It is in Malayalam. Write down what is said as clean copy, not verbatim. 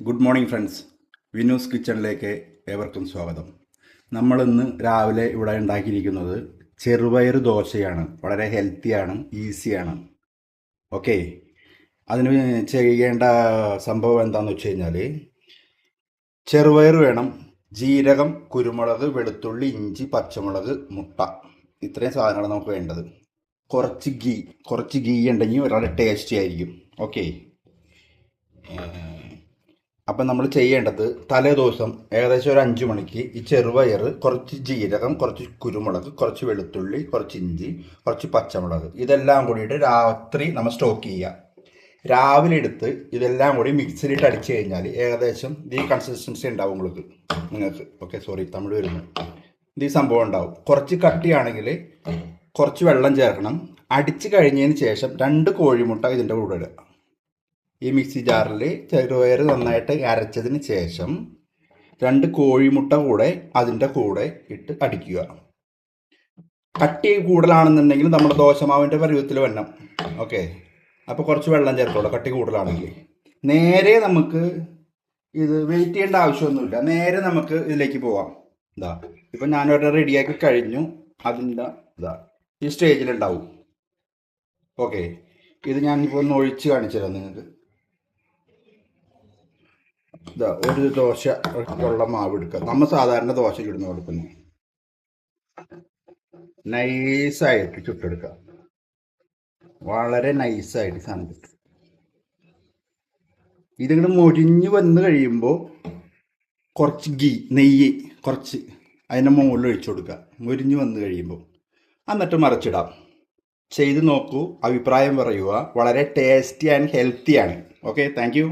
ഗുഡ് മോർണിംഗ് ഫ്രണ്ട്സ്, വിനൂസ് കിച്ചണിലേക്ക് ഏവർക്കും സ്വാഗതം. നമ്മളിന്ന് രാവിലെ ഇവിടെ ഉണ്ടാക്കിയിരിക്കുന്നത് ചെറുപയർ ദോശയാണ്. വളരെ ഹെൽത്തിയാണ്, ഈസിയാണ്. ഓക്കെ, അതിന് ചെയ്യേണ്ട സംഭവം എന്താണെന്ന് വെച്ച് കഴിഞ്ഞാൽ ചെറുപയർ വേണം, ജീരകം, കുരുമുളക്, വെളുത്തുള്ളി, ഇഞ്ചി, പച്ചമുളക്, മുട്ട, ഇത്രയും സാധനങ്ങളാണ് നമുക്ക് വേണ്ടത്. കുറച്ച് ഗീ ഉണ്ടെങ്കിൽ വളരെ ടേസ്റ്റി ആയിരിക്കും. ഓക്കെ, അപ്പം നമ്മൾ ചെയ്യേണ്ടത് തലേദിവസം ഏകദേശം ഒരു 5 മണിക്ക് ഈ ചെറുപയർ, കുറച്ച് ജീരകം, കുറച്ച് കുരുമുളക്, കുറച്ച് വെളുത്തുള്ളി, കുറച്ച് ഇഞ്ചി, കുറച്ച് പച്ചമുളക്, ഇതെല്ലാം കൂടിയിട്ട് രാത്രി നമ്മൾ സ്റ്റോക്ക് ചെയ്യുക. രാവിലെ എടുത്ത് ഇതെല്ലാം കൂടി മിക്സിയിലിട്ട് അടിച്ചു കഴിഞ്ഞാൽ ഏകദേശം ഈ കൺസിസ്റ്റൻസി ഉണ്ടാവും നിങ്ങൾക്ക്. ഓക്കെ, സോറി, തമിഴ് വരുന്നു. ഈ സംഭവം ഉണ്ടാവും. കുറച്ച് കട്ടിയാണെങ്കിൽ കുറച്ച് വെള്ളം ചേർക്കണം. അടിച്ചു കഴിഞ്ഞതിന് ശേഷം 2 കോഴിമുട്ട ഇതിൻ്റെ കൂടെ ഇടുക. ഈ മിക്സി ജാറിൽ ചെറുപയർ നന്നായിട്ട് അരച്ചതിന് ശേഷം 2 കോഴിമുട്ട കൂടെ അതിൻ്റെ കൂടെ ഇട്ട് അടിക്കുക. കട്ടി കൂടുതലാണെന്നുണ്ടെങ്കിൽ നമ്മുടെ ദോശമാവിൻ്റെ പരുവത്തിൽ വരണം. ഓക്കെ, അപ്പോൾ കുറച്ച് വെള്ളം ചേർത്തോളൂ. കട്ടി കൂടുതലാണെങ്കിൽ നേരെ നമുക്ക് ഇത് വെയിറ്റ് ചെയ്യേണ്ട ആവശ്യമൊന്നുമില്ല. നേരെ നമുക്ക് ഇതിലേക്ക് പോവാം. ഇതാ, ഇപ്പം ഞാനൊരു റെഡിയാക്കി കഴിഞ്ഞു. അതിൻ്റെ ഇതാ ഈ സ്റ്റേജിലുണ്ടാവും. ഓക്കെ, ഇത് ഞാനിപ്പോൾ ഒന്ന് ഒഴിച്ച് കാണിച്ചു തരാം നിങ്ങൾക്ക്. ഇതാ, ഒരു ദോശ ഉള്ള മാവ് എടുക്കുക. നമ്മൾ സാധാരണ ദോശ ചുടുന്ന കൊടുക്കുന്നു. നൈസായിട്ട് ചുട്ടെടുക്കുക. വളരെ നൈസായിട്ട് സാധനം കിട്ടും. ഇതിങ്ങോട്ട് മൊരിഞ്ഞ് വന്ന് കഴിയുമ്പോൾ കുറച്ച് നെയ്യ് കുറച്ച് അതിൻ്റെ മുകളിൽ ഒഴിച്ചു കൊടുക്കുക. മൊരിഞ്ഞ് വന്ന് കഴിയുമ്പോൾ എന്നിട്ട് മറിച്ചിടാം. ചെയ്ത് നോക്കൂ, അഭിപ്രായം പറയുക. വളരെ ടേസ്റ്റി ആൻഡ് ഹെൽത്തിയാണ്. Okay, thank you.